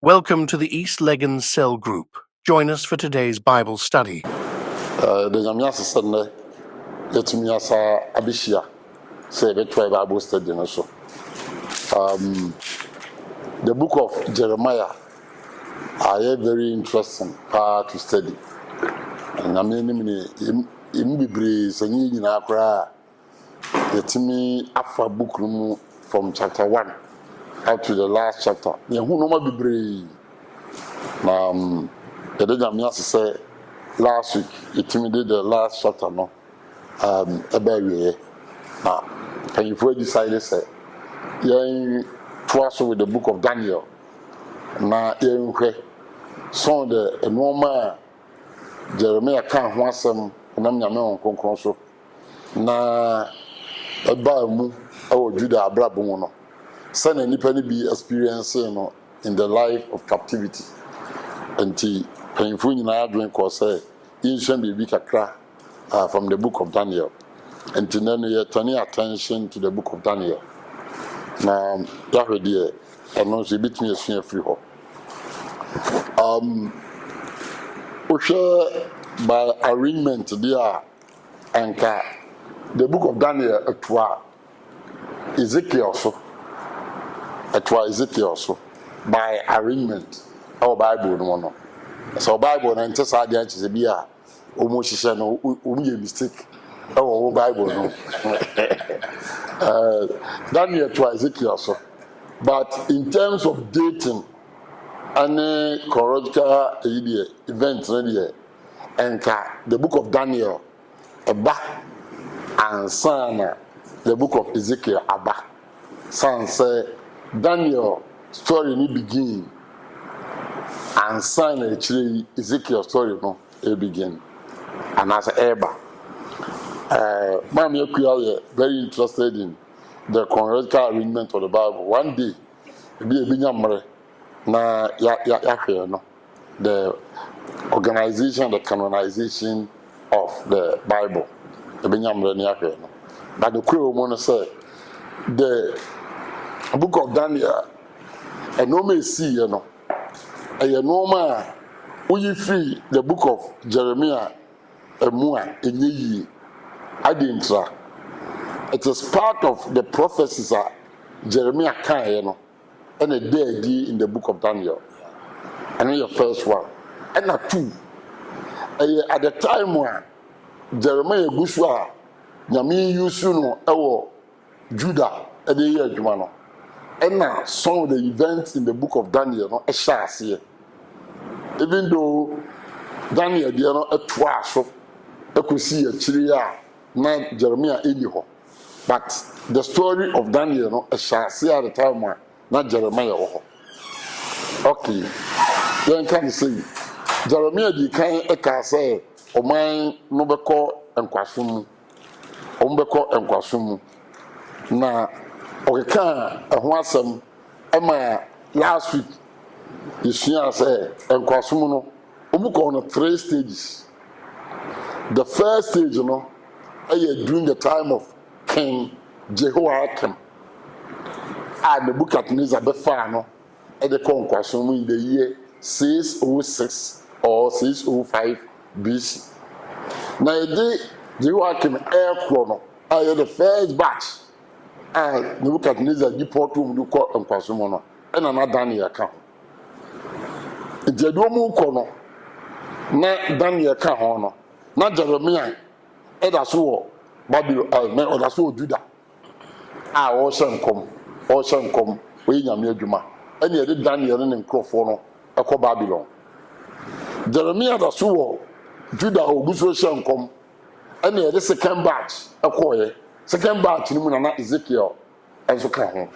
Welcome to the East Legon Cell Group. Join us for today's Bible study. The Yamias Sunday, let me as Abishia say the Bible study. Also, the book of Jeremiah are very interesting part to study. And I mean, in Bibri, Sanyi Nakra, let me after book from chapter 1 up to the last chapter. Yeah, who know my Bibri? The Yamias say last week, it did the last chapter, no? About you, and if we decided, say, yeah, twice with the book of Daniel, now, yeah, so the normal Jeremiah can't want some, and I'm not on so. Now, about mu, oh, Judah, Abrabono, send any penny be experiencing in the life of captivity. Until painful in our drink or say, you should be big from the book of Daniel. And then you're turning attention to the book of Daniel. Now, that idea, and also bit me a free hop. By arrangement, there, and the book of Daniel, Ezekiel also, by arrangement. Our Bible no. So Bible and test idea is be a almost no mistake. Our Bible no. Daniel to Ezekiel so. But in terms of dating any chronological event and the book of Daniel and son the book of Ezekiel son say Daniel story ni begin and sign actually Ezekiel story no begin and as ever Mami Okuya very interested in the chronological arrangement of the Bible. One day be a binyamre na ya no the organization, the canonization of the Bible the binyamre ni ya no but the queer woman say the book of Daniel and no may see a normal we free the book of Jeremiah a more in ye adintra. It is part of the prophecies that Jeremiah can and a day in the book of Daniel. And your first one. And a two. At the time when Jeremiah Bushwa Yami Yusuno Ewo Judah at the year Jumano. And now some of the events in the book of Daniel a shas here. Even though Daniel did not a twash I could see a chiria na Jeremiah anyhow. But the story of Daniel a shas here at the time when not Jeremiah. Okay. Then can say Jeremiah di kan e ka say o man no beko enkwasum ombeko enkwasum na okeka ho asem e ma last week you see say enkwasum no omuko on 3 stages. The first stage during the time of King Jehoiakim and the book at Nebuchadnezzar at the conquest in the year 606 or 605 BC. Now the Jehoiakim air chrono are the first batch and Nebuchadnezzar deported to call Enquasumono and another Daniel account. The Domo Kono, not Daniel account, not Jeremiah, Edaso Babylon, or Daso Judah. Ocean come, we Yamia Juma. And he did Daniel and Crawford, a co Babylon. Jeremiah the Suo, Judah or Busso come, and he had the second batch, a coy, second batch in Munana Ezekiel, and so come.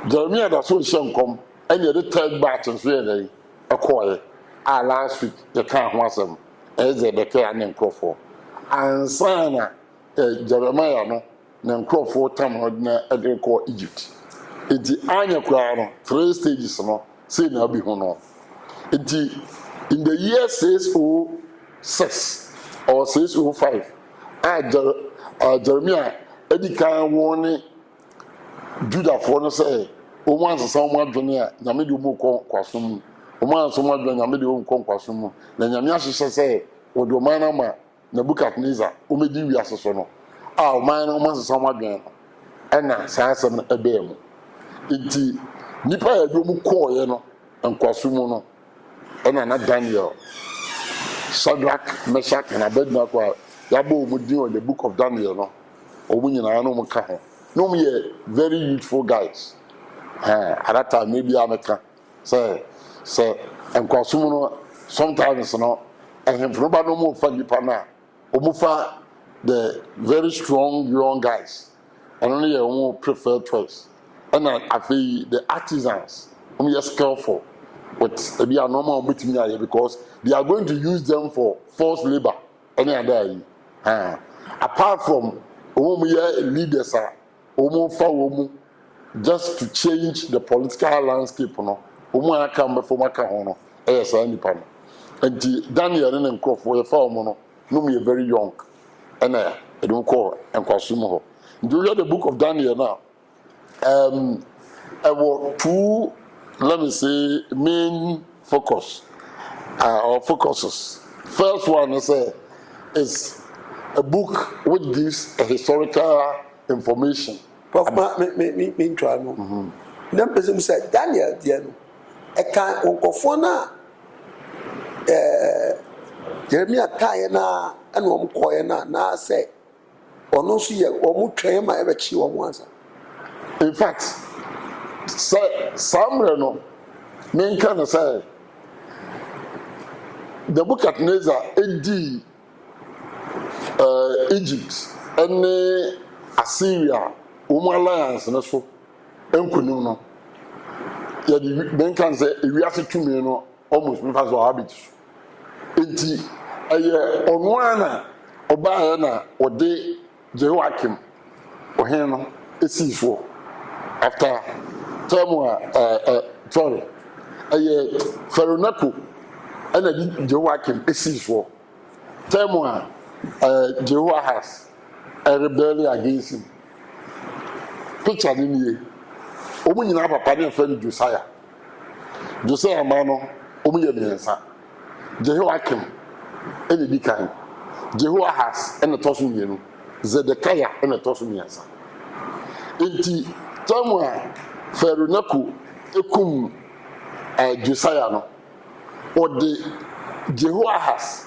Jeremiah the Suo come, and he had the third batch and really a coy. Last week, the can't want them, as the care and Crawford. And Sana Jeremiah no Crawford time at the call Egypt. It's the Anya Crown, 3 stages, say now be hono. In the year 606 or 605, Jeremiah, Eddie can warn Judah for no say, Omo ansesa omo adwene a nyame de omo kɔ kwaso mu. Omo ansesa omo adwene nyame de omo kɔ kwaso mu. Na nyame ahyehyɛ sɛ wɔde ɔman na ma Nebukadnezar omedi wiase so no. A ɔman no omo ansesa omo adwene no. Ɛna saa asɛm no ɛbɛɛ mu. Nti nipa a yɛde omo kɔɔyɛ no nkwaso mu no ɛna na Daniel, Shadrach, Meshach, and Abednego a yɛabɔ omo din on the book of Daniel no. Omo nyinaa no omo ka ho. No me very youthful guys. At that time, maybe I'm a say, and Kwasumo sometimes, and him from no more funny pana, Omufa, the very strong young guys, and only a more preferred choice. And I feel the artisans, only are skillful, but they are normal meeting here because they are going to use them for forced labor. Any other, apart from leaders, just to change the political landscape, omo aka mbefo maka ho no saa nipa no. Enti Daniel and Nkrofo ye fa omo no me very young and e don call enkwaso mu ho. Do you read the book of Daniel now? I were two, let me say, main focus or focuses. First one is a book which gives a historical information. Prof, me try no. Then person said Daniel Diano. I can't unkofo na Jeremiah kae na ana omkoye na say ono so ye omo twen ma ebe chi omo ansa. In fact, somewhere no men can say the book at Nebukadnezar edi Egypt and Assyria omo alliance na so enkunim no ya di men kan say ewiase tumi no almost me fast habit enti aye ono ana oba na ode Jehoiakim ohen no esi so after time sorry aye Pharaoh ana di Jehoiakim esi so time Jehoahaz rebel against him. Picture ni nie omu nyina papa ne fa ni Josiah ma no omu ye biensa Jehoiakim ene di kan Jehoahaz ene toso mienu Zedekiah ene toso miensa enti tamwa Pharaoh Neko ekum Josiah no ode Jehoahaz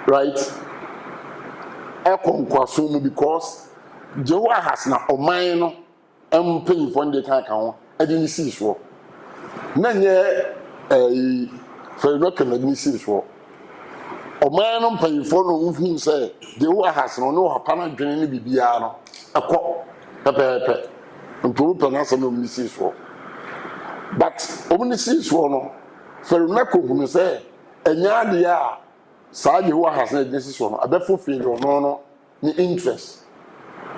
right ekonkwaso mu because Jehoahaz na oman no paying for the can account, I didn't see so. Nanye Pharaoh Neko see so. O man paying for no who say Jehoahaz no hapana dwene ni bibia no. Akọ pepepe. Nto pronounce no see so. But omni see so no Pharaoh Neko hu say enya de a saa Jehoahaz na see so no abefo failure no ni interest.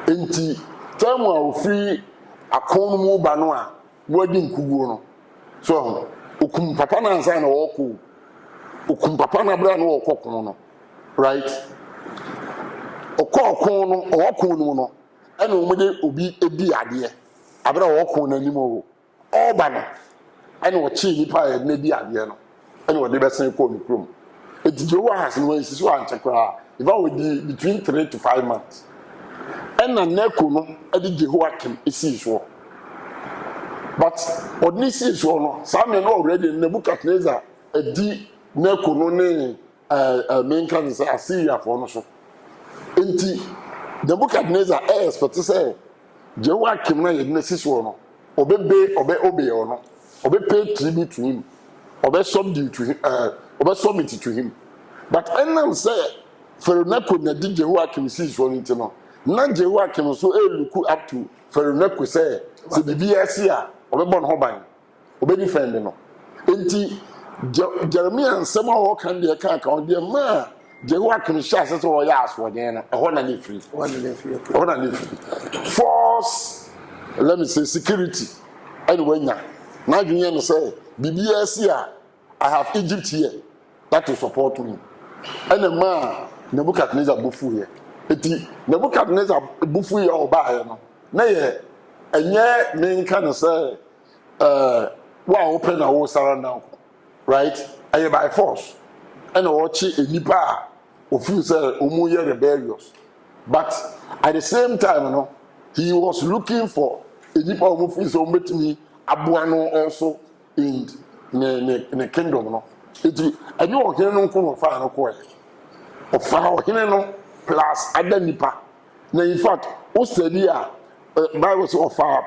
Enti time a free akon mu ba no a wadi nkuguo no so okum papa na ansa na woko okum papa na bra na wokokon no right okokon no wokon no no ana omode obi edi ade abra wokon na nim o oba no ana wochi nipa ya na di ade no ana wode besen ko mikrom edijo has no isi so anchekra if I would between 3 to 5 months. And a Neko no, edi Jehoiakim isi so. But what this is no, some men already Nebukadnezar edi Neko no ne main can say Assyria for no so. Enti Nebukadnezar expect say Jehoiakim na ye nesi so no. Obe no. Obe pay tribute to him. Obe subdue to him. Obe submit to him. But enam say Pharaoh Neko na di Jehoiakim si so no. Na Jehoiakim so look up to Pharaoh Neko say bibia si a obebon ho ban obe defend no enti Jeremiah nsem a wo kan de kan de ma Jehoiakim sha se so ya aso den no ho na ne free force, let me say security anyway na dwunya no say bibia si a I have Egypt here that will support me and ma Nebukadnezar bufu here eti Nebukadnezar bufu here oba here no na ye enye men kan say Wa open a wo surrender, right? Aye by force. And ochi enipa of you say omuye rebellious. But at the same time, he was looking for enipa omufi so metimi abuano also in the kingdom, no. Iti any ohene no nko fa no ko e. Ofa ohene no plus other nipa. Na in fact, o study Bible say ofa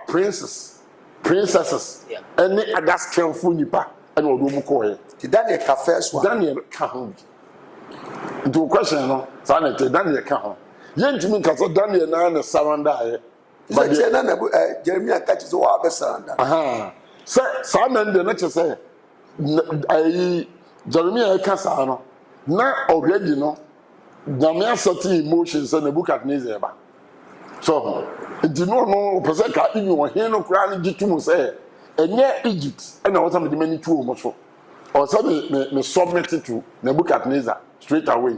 princesses, any other skillful nipa and odo mu ko e. Daniel ka first one. Daniel ka ho. Into question no, sanete Daniel ka ho. Yentimi ka so Daniel na surrender e. But Jeremiah catches the wall surrender. Say Simon de na say Jeremiah ka sa no. Na already no. Nyame certain emotions and Nebuchadnezzar ba. So, nti no person ka ibi wo hin no kra no gitu say enye Egypt and what am the many two mo so. Or say me submit to Nebuchadnezzar straight away.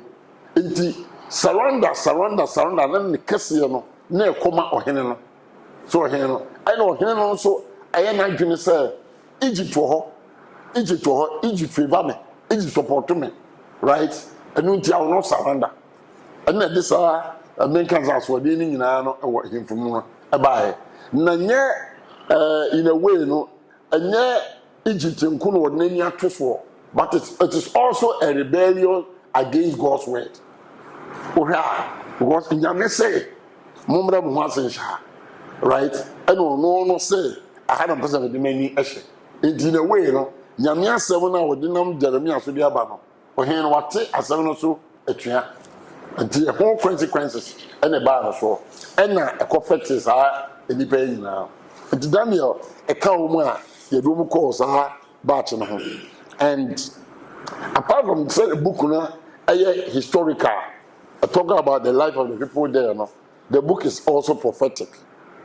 Nti surrender then the kese no na ekoma ohene no. So ohene no I know ohene no so aye na dwene say Egypt favor me, Egypt support me, right? And nti I will not surrender. And then this main cancer for the evening no him from no buy. Na in a way no anya Egypt nko no ordinary ato, but it is also a rebellion against God's word. Because in Yame say mumra mu asensha, right? And no say 100% of the many eshe. In a way no Nyame asem na ordinam Jeremiah so dia ba no. Ohen wate asem no so atua. Until whole consequences and a bar so and a confects are any pain now. And Daniel, a cow more, you do cause are batching home. And apart from the book, a historical, talk about the life of the people there, the book is also prophetic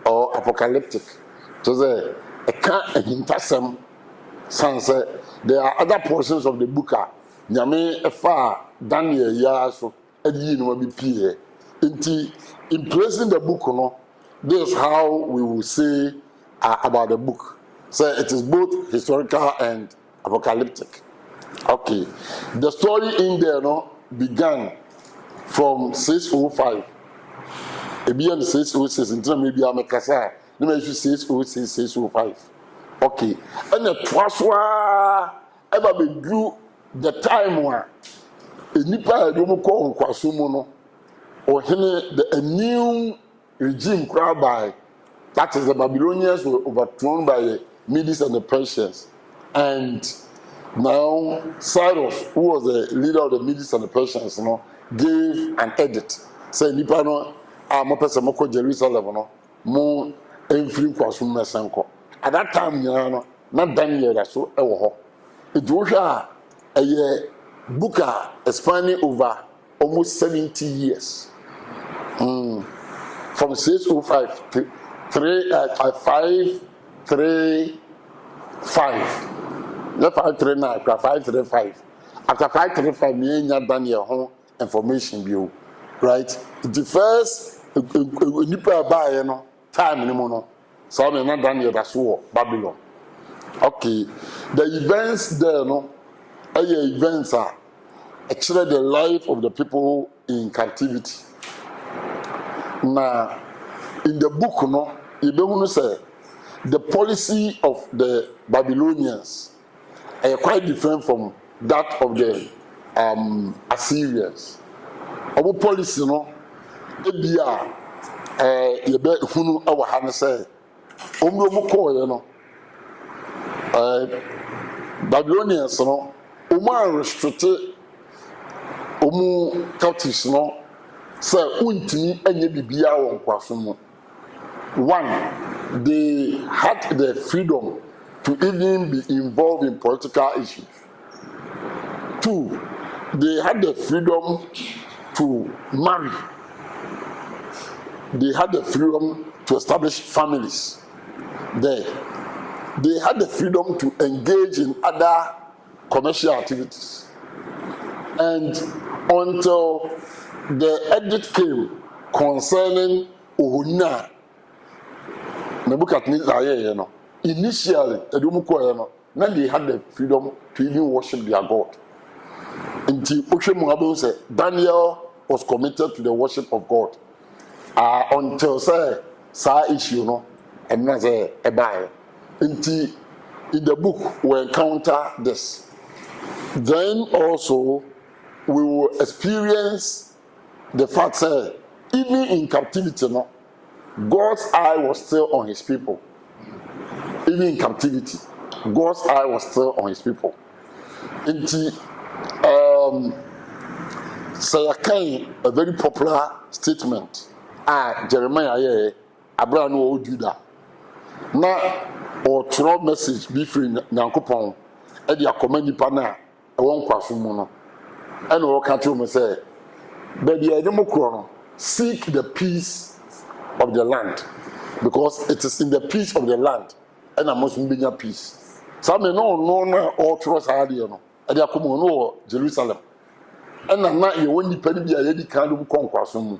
or apocalyptic. So a can't intercept sunset. There are other portions of the book. Nyame far Daniel Yaso. In placing the book, this is how we will say about the book. So it is both historical and apocalyptic. Okay, the story in there began from 605. It began 606 until maybe I'm a casa. Maybe 606, 605. Okay, and the Twaswa ever be drew the time one. Nipa edomu ko nkwasomu no ohene a new regime crowd by that is the Babylonians were overthrown by the Medes and the Persians, and now Cyrus, who was the leader of the Medes and the Persians, gave an edict say nipa no mo pese mo ko Jerusalem mo enfiri nkwasomu mesanko. At that time na Daniel da so e wo ho it wo hwa a Booker spanning over almost 70 years. From 605 to 535. Not 539, 535. After 535, me Daniel home information view. Right? The first nipa buy time anymore. So I'm not Daniel that's war, Babylon. Okay. The events there events are actually the life of the people in captivity. Now, in the book, you say the policy of the Babylonians are quite different from that of the Assyrians. Our policy, Babylonians, restricted captives say untimi enye bibia won kwaso mu. One, they had the freedom to even be involved in political issues. Two, they had the freedom to marry. They had the freedom to establish families there. They had the freedom to engage in other commercial activities. And until the edict came concerning Ohuna, Nebuchadnezzar, initially, then they had the freedom to even worship their God. Daniel was committed to the worship of God until say issue no and not say in the book we encounter this. Then also we will experience the fact that even in captivity, no, God's eye was still on his people. Even in captivity, God's eye was still on his people. Say a very popular statement. Jeremiah, Abraham no Judah. Na or throw message be free Nyankopon. E dia command nipa na e won kwaso mu no. E na o ka tell me say, baby e dem kro no, seek the peace of the land, because it is in the peace of the land and I must be in peace. Some no na all trust area no. E dia come no Jerusalem. And na ye woni pani bia ye di kan do kwaso mu.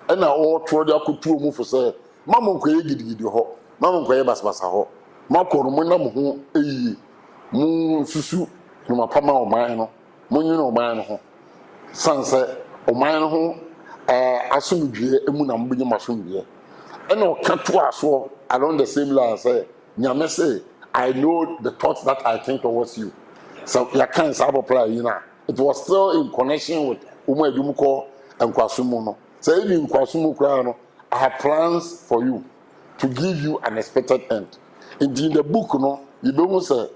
And na all throw dia kutu mu for say, mama nkoye gidigidi ho. Mama nkoye basbasa ho. Makoro mo na mo ho eyi. Mu susu no mapama oman no. Mo nyina oman no ho. Sanse oman no ho asomdwe emu na mbenye masomdwe. And o kato aso along the same line say, nyame say, I know the thoughts that I think towards you. So you can't apply, you know. It was still in connection with Umu Edumuko and Kwasumu. No. So even in Kwasumu, I have plans for you to give you an expected end. Indeed, in the book, no, you don't say,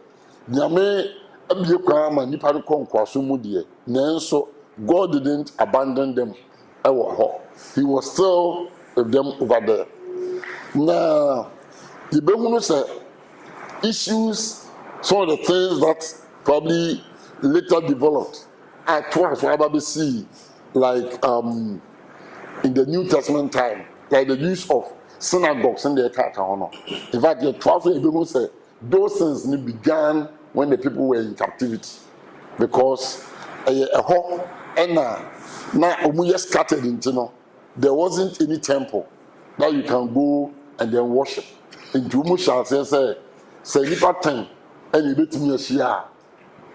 Nyame Abiye Kwama Nipa ko Kwasumu die. Nanso God didn't abandon them. He was still with them over there. Now, you don't say issues, some of the things that probably later developed at once see, like in the New Testament time, like the use of synagogues in the Ekaka. In fact, the 12th say those things began when the people were in captivity, because scattered into there wasn't any temple that you can go and then worship. In Jumu shall say nipa 10 and you bet me a share.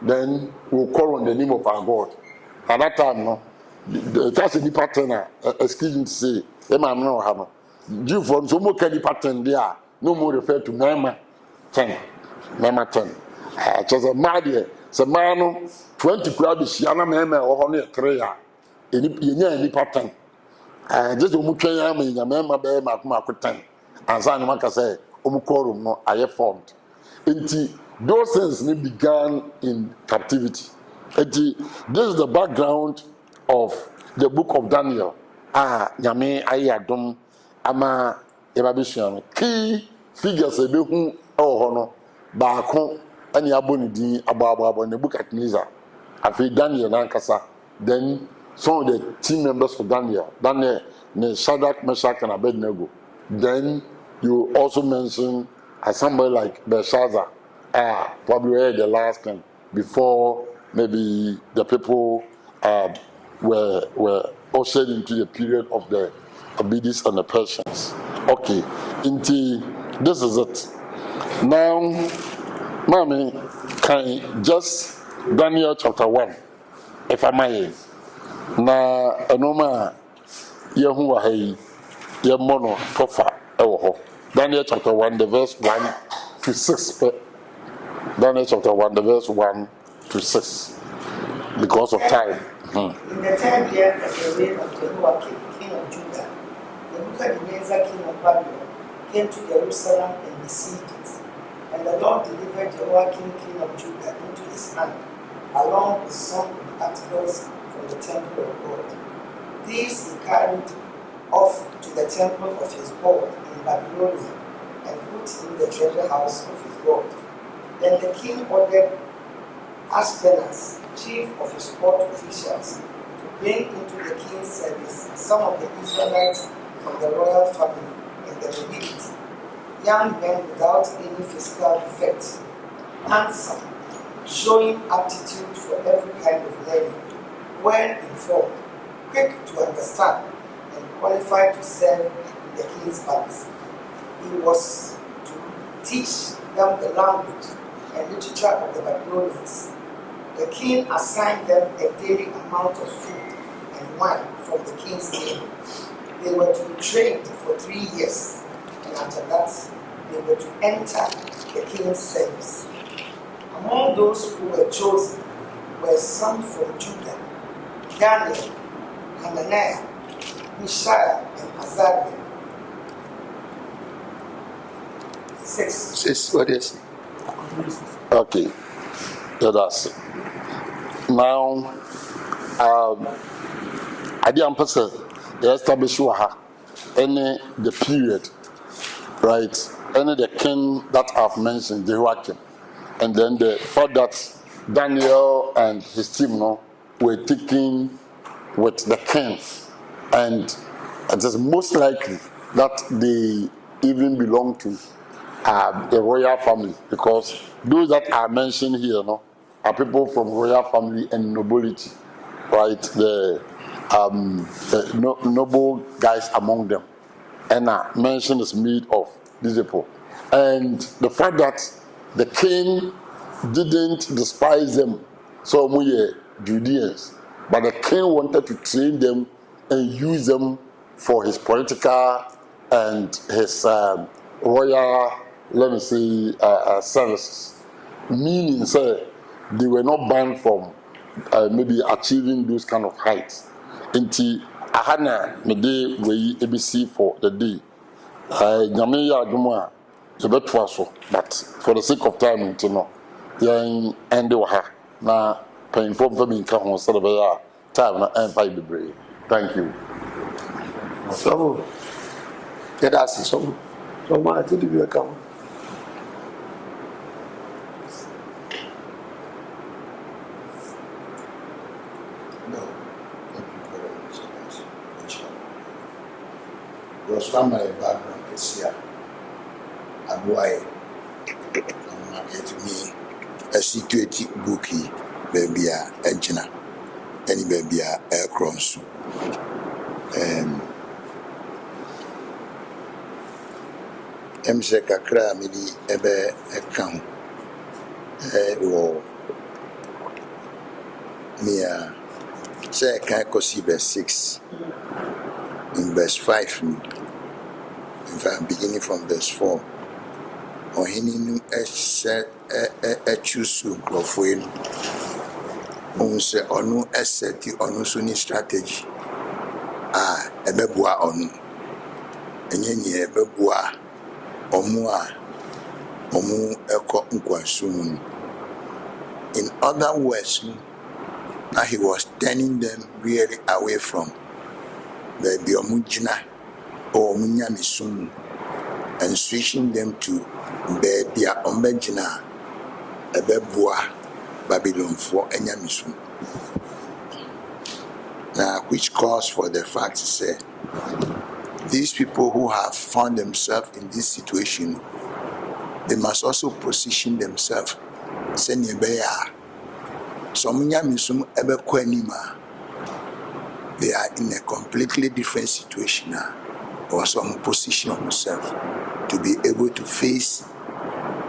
Then we'll call on the name of our God. At that time, no, that's a new pattern. Excuse me to say, I'm not having. Jew from so much any pattern there, no more refer to Mama 10. Mama 10. Just a mad so man 20 crabs, Yana Mama or only a tray. Any pattern. Just Umuka, my Mama Bear, Mark 10. And Zanamaka say, Umukorum, no, I have formed. Those things began in captivity. This is the background of the book of Daniel. Nyame ayadom ama yababisuano. Key figures ebehu hono baako ani aboni din abo Nebuchadnezzar. Afi Daniel nankasa. Then some of the team members of Daniel ne Shadrach, Meshach, and Abednego. Then you also mention somebody like Belshazzar. Probably the last thing before maybe the people were ushered into the period of the Medes and the Persians. Okay, this is it. Now, Mommy, can just Daniel chapter 1, if I may. Na enoma Yehuwa hei Yemono Tofa ewo. Daniel chapter 1, the verse 1 to 6. Daniel chapter 1, the verse 1 to 6. Because of time. In the 10th year of the reign of Jehoiakim, king of Judah, Nebuchadnezzar, king of Babylon, came to Jerusalem and besieged it. And the Lord delivered Jehoiakim, king of Judah, into his hand, along with some of the articles from the temple of God. These he carried off to the temple of his God in Babylonia and put in the treasure house of his God. Then the king ordered Ashpenaz, chief of his court officials, to bring into the king's service some of the Israelites from the royal family and the nobility, young men without any physical defect, handsome, showing aptitude for every kind of learning, well informed, quick to understand, and qualified to serve in the king's palace. He was to teach them the language and literature of the Babylonians. The king assigned them a daily amount of food and wine from the king's table. They were to be trained for 3 years, and after that, they were to enter the king's service. Among those who were chosen were some from Judah: Daniel, Hananiah, Mishael, and Azariah. 6. What is? Okay, let us. Now, I didn't person establish any the period, right? Any the king that I've mentioned, Jehoiakim, and then the fact that Daniel and his team were taken with the king, and it is most likely that they even belong to the royal family, because those that are mentioned here are people from royal family and nobility, right? The noble guys among them, and mention is made of these people, and the fact that the king didn't despise them, so we Judeans, but the king wanted to train them and use them for his political and his royal, let me say, services. Meaning, say, they were not banned from maybe achieving those kind of heights. Until Ahana Mede we ABC for the day. Nyame ya adwuma yebetwa so, but for the sake of time until no, yan ende wa ha na painful for me nka ho sɛ be ya time na ɛmfa bebree. Thank you. So, that's so much to be account. No, thank you very much. Because from my background, Kessia, Abuai, to me, a situated bookie, baby, a Gina, any baby, a cross. Emse kakra midi ebe account wo mia say can kosi verse 6 in verse 5 in fact beginning from verse 4 ohini nu choose grofo no on se onu eseti onu so ni strategy ebeboa onu enyenye ebeboa omu eko nkwansu mu. In other words, he was turning them really away from the omujina or omunyamisum and switching them to the omejina ebeboa Babylon for enyamisum. Now, which calls for the fact to say these people who have found themselves in this situation, they must also position themselves. They are in a completely different situation now, or some position of themselves to be able to face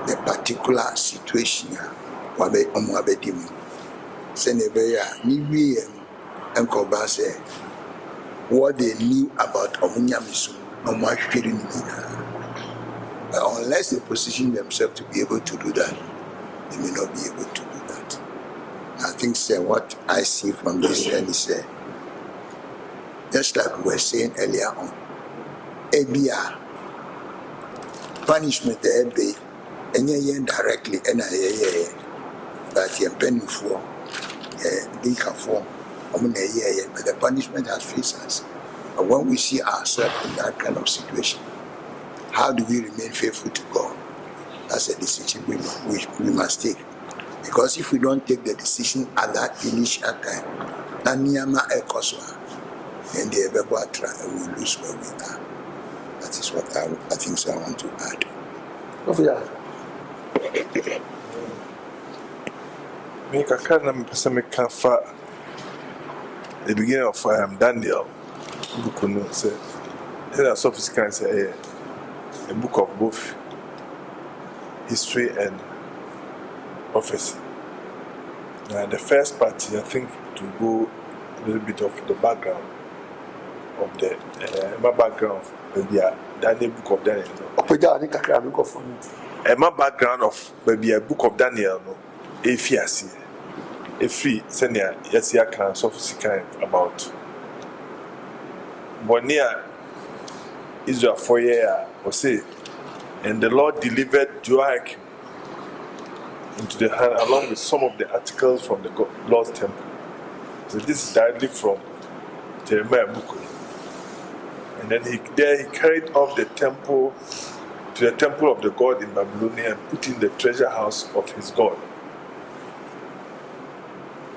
the particular situation. What they knew about Omunyamisu, unless they position themselves to be able to do that, they may not be able to do that. I think what I see from this is just like we were saying earlier on, ABR punishment and directly but you're penny for but the punishment has faced us. But when we see ourselves in that kind of situation, how do we remain faithful to God? That's a decision we must take. Because if we don't take the decision at that initial time, then the we lose where we are. That is what I think I want to add. Make a kind of person the beginning of Daniel. Book no say. Then a sophist can say a book of both history and prophecy. Now, the first part, I think, to go a little bit of the background of my background, maybe Daniel book of Daniel. My background of maybe a book of Daniel, no, Efiasi, Efi, Senia, Yasia can sophisticated about 1 year Israel 4 years, or say, and the Lord delivered Joachim into the hand along with some of the articles from the Lord's temple. So this is directly from Jeremiah book. And then he carried off the temple to the temple of the God in Babylonia and put in the treasure house of his God.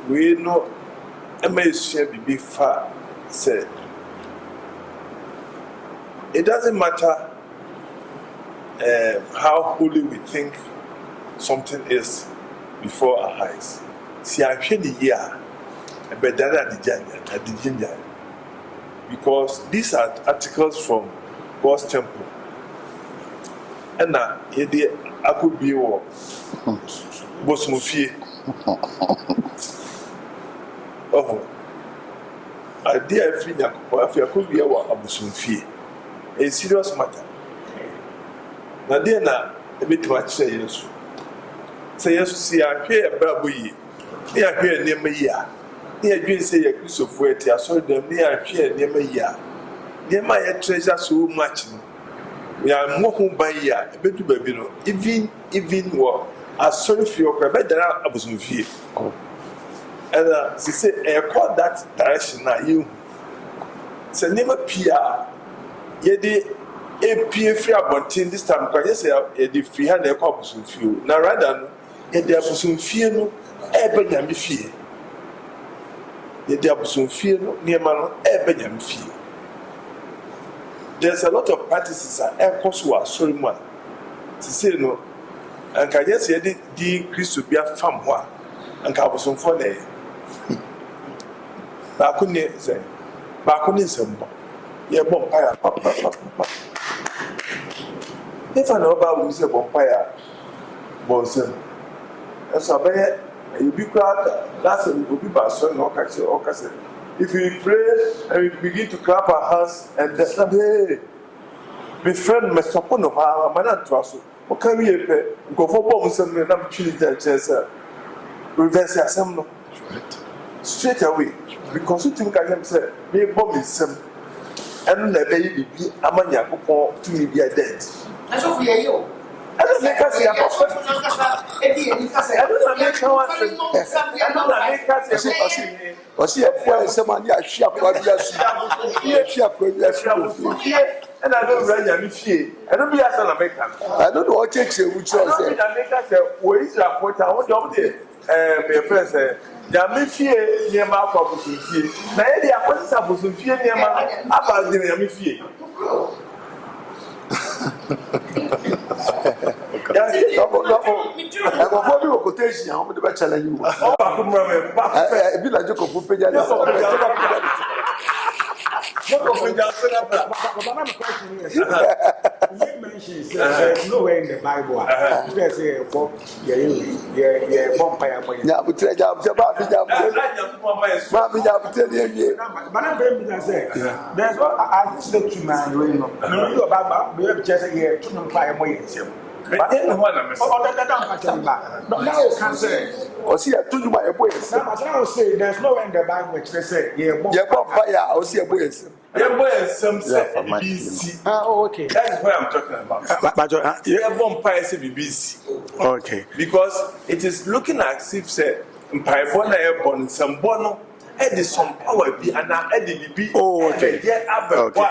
We know MSC far said it doesn't matter how holy we think something is before our eyes. See, I hear the year, but that at the ginger. Because these are articles from God's temple. And now, I could be war. Bosmufie. Oh, I dear Frida, if I could be a Bosmufie. A serious matter. Now, dear, a bit much say yes. Say yes, see, I hear a baby. I hear near me. Near you say a piece of weight, I saw them near here near me. Near my treasure so much. We are more home by year, a bit to baby. Even what I saw for your better, I was with you. And she said, I caught that direction now. You say, never PR. Yet a peer free about this time, because yes, if we had a corpus with you. Now, rather, yet there was some fear, no, ever be fear. Yet there was some fear, no, near man, ever fear. There's a lot of practices at air course who are sorry, man. To say no, and can just say the Christ to be a farm, and can have some fun. But I couldn't say, but I couldn't say, yeah, bonfire. If I know about we say bonfire, bonsen. And so, you be crowd, that's a will be person, or catch. If we pray and we begin to clap our hands and hey, be friend, Mr. Pono, our man, trust. What can we go for bombs and I'm chilling that chest? Reverse assembly straight away because you think I can say, be bomb is some. And the baby be a man to me be a dead. That's what we are you. I don't make us here. I Ɔsi ɛfua ɛsɛm ani ahwi akwa bi asu ahwi akwa bi asu and I don't run your fear. I don't be as an American. I don't know what takes a which one say. America say where is your photo? I want to my friend say Yami fear near my property fear. Now they are putting some fear near my about the Yami fear. Before we go quotation, how many better than you? Be like Jacob who paid your there's nowhere in the Bible. There's a book, bonfire. Yeah, but tell you, there's what I said to man, you know about we have just a year to fire more. But then what I'm saying, or see, I told you my boys. I was saying there's nowhere in the Bible which they say, bonfire, I'll see a boys. Some say BBC. Oh, okay. That is what I'm talking about. But bonfire say BBC. Okay. Because it is looking as if say Mpaebona airborne some bono. Edi some power be and now Eddie be. Oh, okay. Yeah, okay.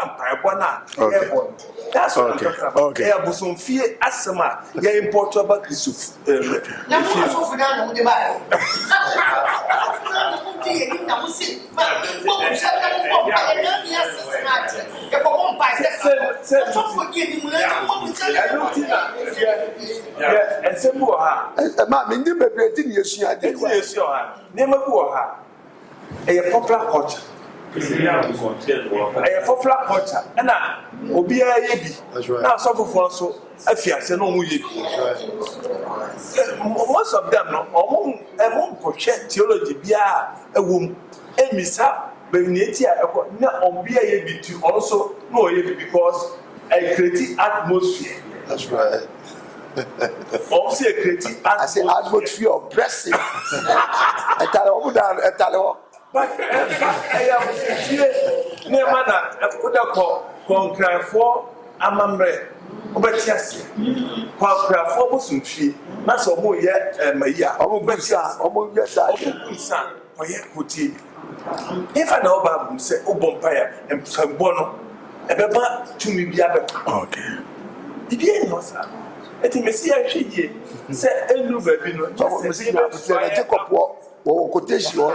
That's what I'm talking about. Okay. Yeah, but some fear asthma. Yeah, import about Christoph. And some more. A popular culture. ɛyɛ fɔfla culture ɛna obiara yɛ bi na asɔfofoɔ nso afi ase na ɔmo yɛ bi most of them no ɔmo nkɔhwɛ theology biara ɛwɔ mu emisa bɛn na eti a ɛkɔ na ɔbea yɛ bi tu ɔno nso na ɔyɛ bi because create atmosphere. That's right. Also create atmosphere of blessing. I tell you. But I am here near Mana, I put a call, Concra for Amambre, Obetias, Concra for Bosunfi, Maso Moya, Maya, Obetsa, Obetsa, Moya Kuti. If I know about say, O Bompire and Sambono, a beba to me be okay. Did you know, sir? It is a she say, Elu baby, no, take up what. Oh, quotation or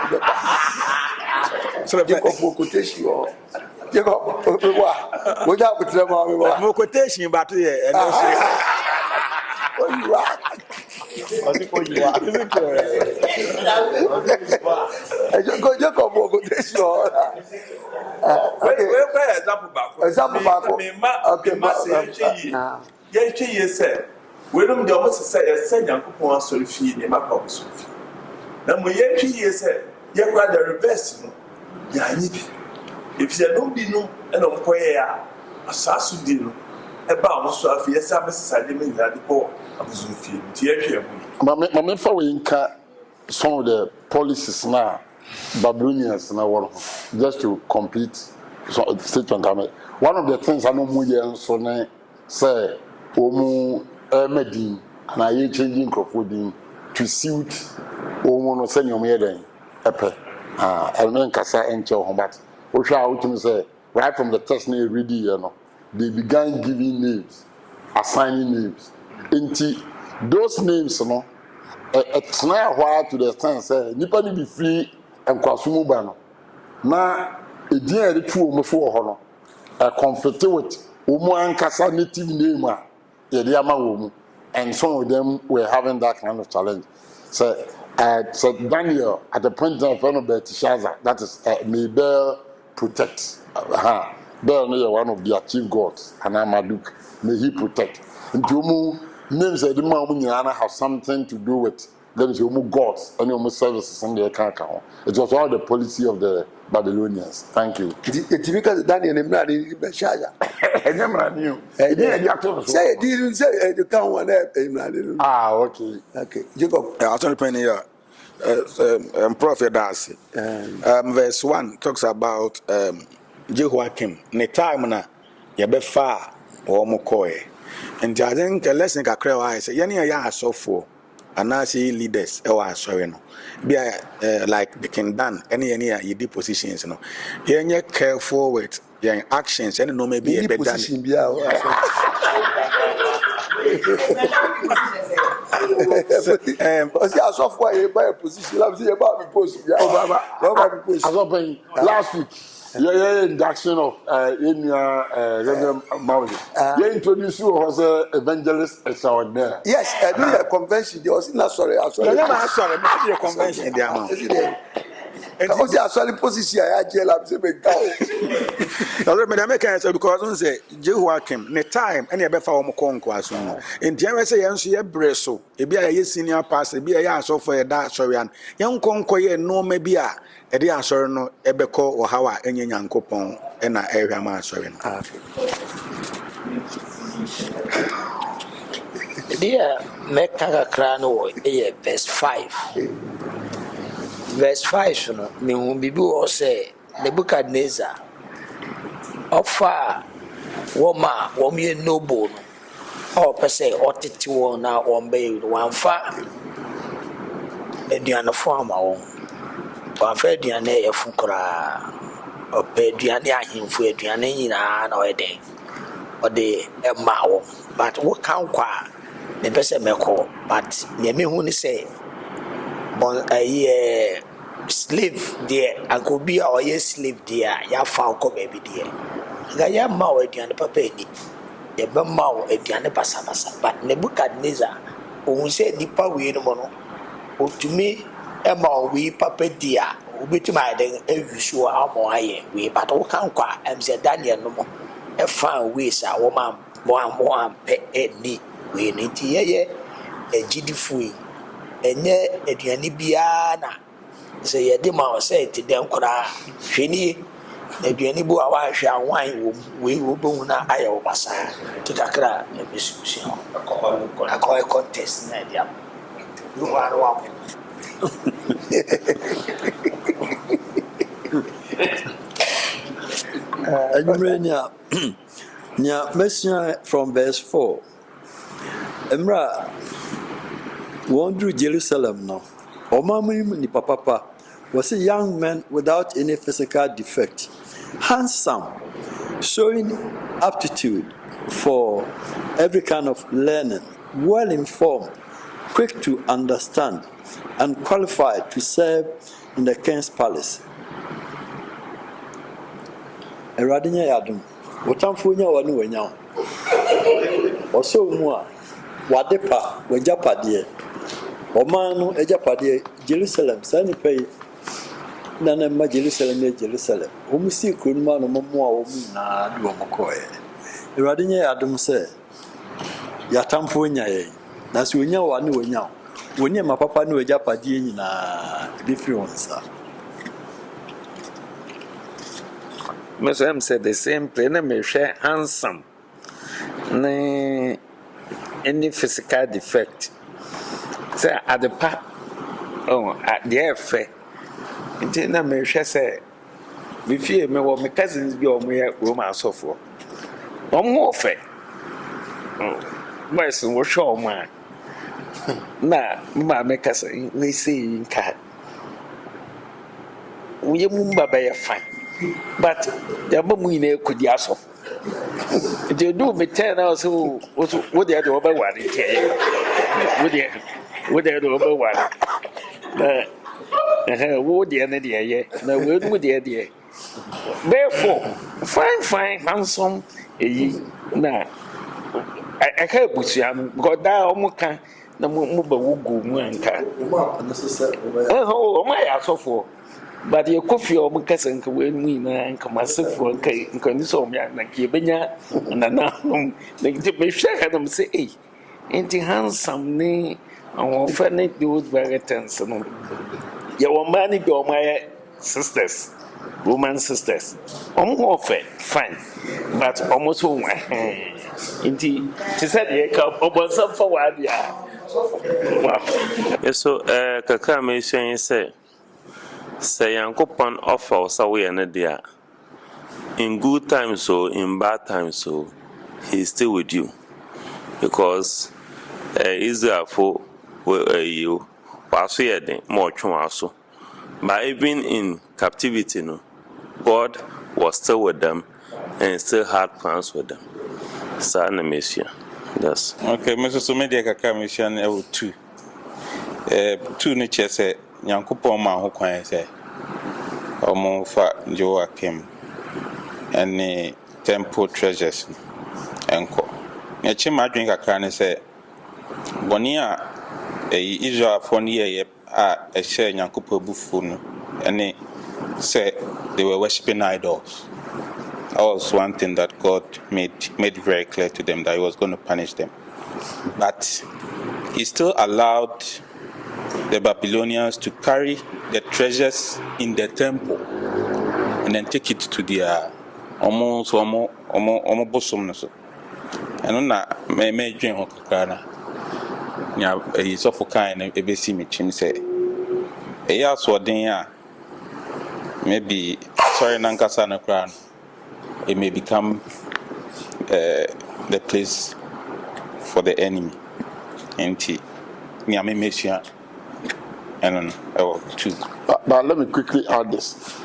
quotation or without more quotation, but you are. Na mo ye twi ye se ye kwa the reverse no ya nyi bi if you don't be no e no koye ya asasu di no e ba mo so afi ye sa mesesa de me nya de ko abuzu fi ti ye hwe mu mama fa we nka some of the policies na Babylonians na won just to complete statement. One of the things I know mu ye nso ne say omu medin na ye changing crofodin to suit no send your maiden epe elmen kasa enche ho but ohwa outumi say right from the text na ready you know they began giving names, assigning names into those names no it's now why to the extent say nipa ni be free and kwasumu ba no na edin e de tu omo so ho no conflict with omo ankasa native name a ye de ama wo mu and some of them were having that kind of challenge. So Daniel at the point of Belshazzar, that is may protect. Bel is one of their chief gods, and Amaduk, may he protect. And Jomu names the Mamuniana have something to do with there is Jomu gods and Jomu services in the account. It was all the policy of the Babylonians. Thank you. It's because Daniel and Belshazzar. I never knew. Say, didn't say the town one. Okay. Okay. Jacob. I'll turn the here. Prophet Darcy. Verse 1 talks about Jehoiakim. Ne time na yabefa or mokoe. And I think a lesson can cry. I say, Yanni, I saw for and I see leaders. Oh, I sorry no. Be like the King Dan. Any you did positions. No, you're careful with your actions. And no, maybe a better position. Last week, induction of Reverend Maudi. You introduced you as an evangelist extraordinaire. Yes, I do a convention. There was not sorry. Sorry, a convention. Because I saw the position I had because I say Jehoiakim, ne time, and you better for Mokonquas. In January, say, and she a bresso, a be a senior pastor, be a so for a dark sorian. Young Conquoy, no, maybe a dear sorrow, no, Ebeco or how any young coupon, and I area man sorin. Dear Mecca Crano, verse 5. Verse 5, you know, me whom be or say, Nebuchadnezzar, offer woman, no bone, or per se, or titty now on bay, one far, and the other farmer, one fair diane, a funkra, or pay diane him for a diane or a day, or the a mao, but what can't qua, the best meko, but near me who say, bon a slave there and could be our slave there ya found come baby dear gaya maw eduane papa ni e ba maw eduane basabasa but Nebuchadnezzar o say nipa we no mo no otumi e maw we papa dia wobɛtumi ayɛ dɛn awi so ama ayɛ wei but woka nkɔ a ɛm sɛ Daniel no mo ɛfa ways a wɔampɛ ɛnni wei no nti yɛyɛ agyidifo yi ɛnyɛ aduane biara na sɛ yɛde ma wo sɛ ɛte dɛn koraa hwɛ nie aduane bi a woahwɛ a wan wɔ mu wei wobɛhu no ayɛ wo basaa nti kakra a ɛbɛsusua akɔhɔ contest na ɛde ama yohɔ ano wapɔ Anyway, Nya Messia from verse 4. Emra wandering Jerusalem now. Omami ni papa was a young man without any physical defect, handsome, showing aptitude for every kind of learning, well informed, quick to understand, and qualified to serve in the king's palace. Eradinya yadum. Wotamfunya wanu wenya. Oso mu a wadepa wajapade. Omanu ejapade Jerusalem sani pay nana ma Jerusalem. Omusi kunma no momo a omu na do omokoe. Eradinya yadum se yatamfunya ye. Na so wenya wanu wenya. Woni ma papa no wajapade nyina bi firi wonsa. Mr. M said the same play, me share handsome. Any physical defect. Say at the part, at the air fair. Until now, me share say, we fear me what my cousins be on me romance so for. One more fair. My son was sure, man. Now, my cousin, we see in cat. We mumba by a fine. But the Mamine could be asked. If you do me 10 hours, who would they do over one? Would they do over one? Would the end of the year? No, would the idea. Therefore, fine, handsome. Now, I heard with you, got down Moka, the Muba Wugu Muanka. Oh, my ass for. But your coffee or Mucassin can win me and come myself for a cake and condition me and Kibenya and now they may share them say, ain't handsome name and one funny dude very tense. Your money go my sisters, woman sisters. More fine, but almost home. Indeed, she said, you come over some forward. Yes, so, Kaka may say. Say Yankopon offer us away and dear. In good times so, in bad times so, he's still with you. Because Israel for you was here more also. But even in captivity, no, God was still with them and still had plans with them. Sana Messiah. That's okay, Mr. Sumedia Kaka mission two. Two nature say Yankopon ma ho kwan say omo fa Joachim and temple treasures enko nyachi madwen kakra ne say boni a Israel for ne a share Yankopon bufu no and say they were worshiping idols. That was one thing that God made very clear to them, that he was going to punish them. But he still allowed the Babylonians to carry the treasures in the temple and then take it to their almost bosom. And on that, may dream of Kakana. He's awful kind of ABC Michin say, a year so maybe sorry, Nankasana crown, it may become the place for the enemy. Empty. Niame Messiah. And two. But let me quickly add this.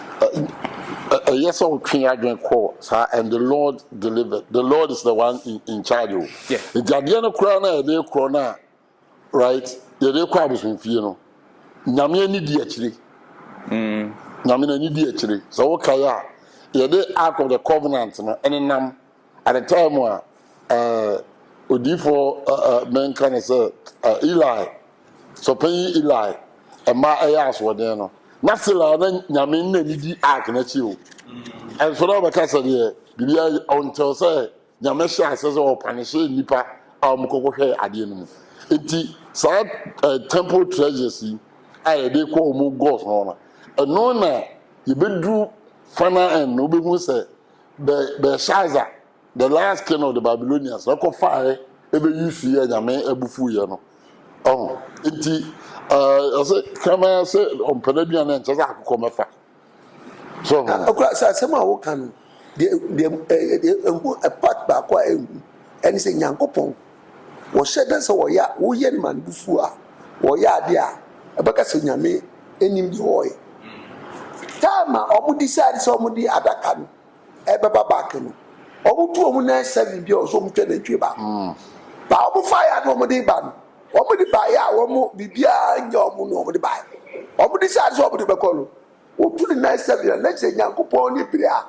Yes, all King Adrian call, and the Lord delivered. The Lord is the one in charge. Yeah. The Jadiana Crona, the Crona, right? The crowd in Fiano. Namia need actually. Namina need actually. So, okay, the Ark of the Covenant, and then at the time where Odifo men kind of say Eli, so pay Eli. And my ayas were there, no. nasela na nyame na nidi ark na chi o enso na ba kasa de bibia until say nyame hye ase so opanishe nipa a omkoko hwe ade no mu enti sa temple treasures yi a ye de ko mu gods no na eno na ye bedru fana en no be hu say the Shaza, the last king of the Babylonians na ko fire ebe yusu ye nyame abufu ye no oh enti ase kama se ompana bia na nche za akoko mefa so okra sa sema wo kan a part ba kwa eni se nyankopon wo hyeda se wo ya wo ye man bufu a wo ya ade a ebeka se nyame enim di hoye tama omu decide se omu di adaka no ebeba back no omu tu omu na 7 bi o so mu twede twe ba ba omu fire no omu di ba no omu di ba ya omu bibia nya omu no omu di ba omu decide se omu di bekolo o tu ni na 7 na che nyankopon ni bria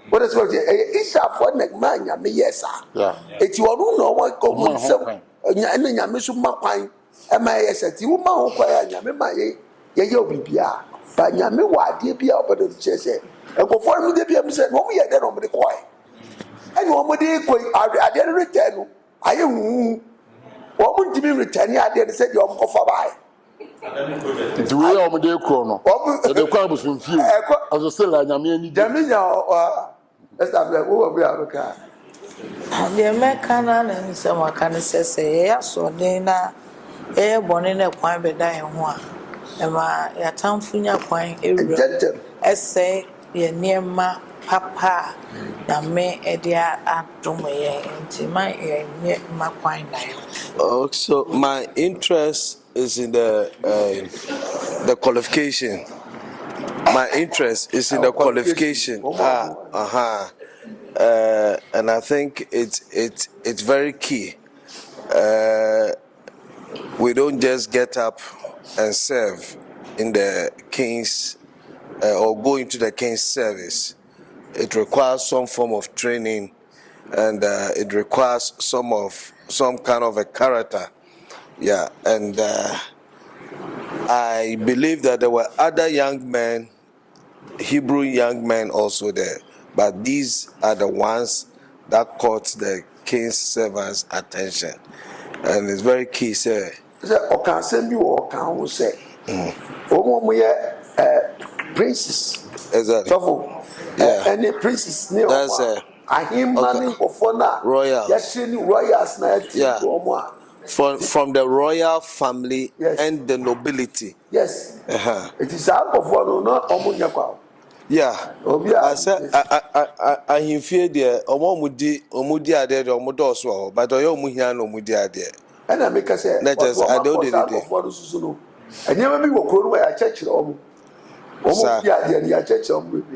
what is what isha for nek manya me yesa eti onu no omu ko mu nsem nya nyame so makwan e ma yesa ti wo ma ho kwa ya nyame ma ye ye obibia ba nyame wade bia obodo chese ekofo mu de bia mu se no mu ye de no mu de koy eni wo mu de koy ade no return no aye hu wo mu ntimi return ade ne se de o mu kofa bai the way o mu de kro no de kwa busun fie aso se la nyame ani de nyame nya establish wo wo bia ka The Mekana and some can say, yes, or Dana, born in a point by dying one. Emma, your town funya point, essay, ye near ma papa, na me a dear at Dumay, and my ear near my point. So my interest is in the qualification. My interest is in the qualification. And I think it's very key. We don't just get up and serve in the king's or go into the king's service. It requires some form of training, and it requires some kind of a character. Yeah, and I believe that there were other young men, Hebrew young men also there, but these are the ones that caught the king's servants' attention, and it's very key, sir. Okay, send me what can say. Princes. Exactly. So, any princes near him money for now. Royals. Yes, royals na from the royal family and the nobility. Yes. It is out of one not omunya. Yeah. I said I fear the omudi ade the omudoso but oyo muhia no omudi ade. And I make us say I don't do it. And you never be wo kro where church omu.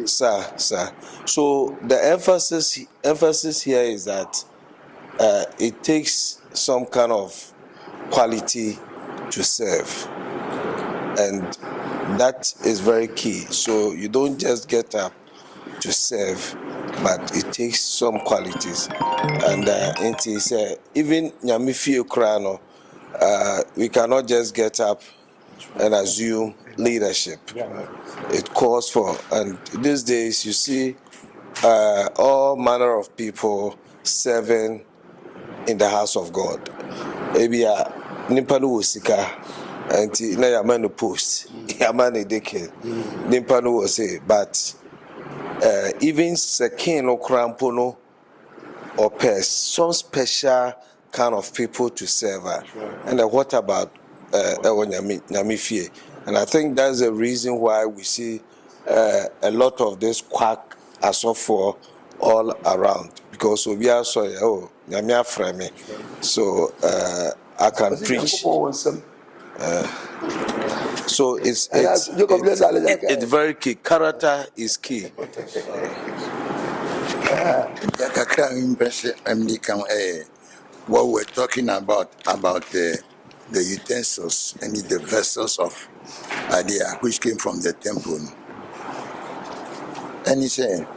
Sir. So the emphasis here is that it takes some kind of quality to serve, and that is very key. So you don't just get up to serve, but it takes some qualities. And even Nyamifio Krano, we cannot just get up and assume leadership. It calls for, and these days you see all manner of people serving in the house of God. Maybe a nimpano wosika, and na yamano post, yamane deke, nimpano wose, but even sekin or crampono or pest, some special kind of people to serve her. And what about Nyamifie? And I think that's the reason why we see a lot of this quack as of for all around, because we are so Nyamia frame, so I can preach. So it's very key. Character is key. What we're talking about the utensils and the vessels of Adia, which came from the temple. And he said,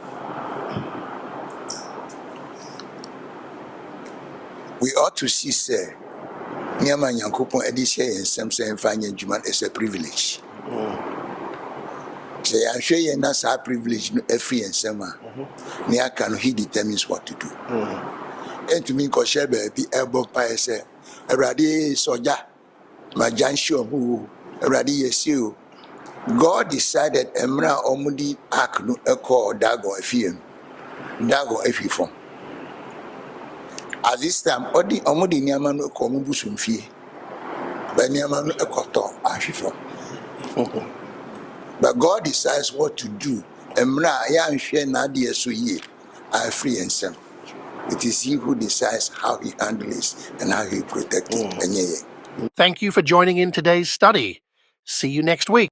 we ought to see, sir, Nyama Yankupon Edisha and Samson Fanya Juman is a privilege. Say I'm sure you're not so privileged no free and summer. Near can he determines what to do. And to me, cause share baby elbow pie say, a radi soja, my Jan show who a radi yes you. God decided Emra Omudi Aknu Eko Dago Efiem. Dago Efifon. At this time, Odi Omudi Niamano Komubusumfi. But Niamano Ekoto Afifon. But God decides what to do. Emra Yan Share Nadia Suye are free and some. It is He who decides how He handles and how He protects it. Thank you for joining in today's study. See you next week.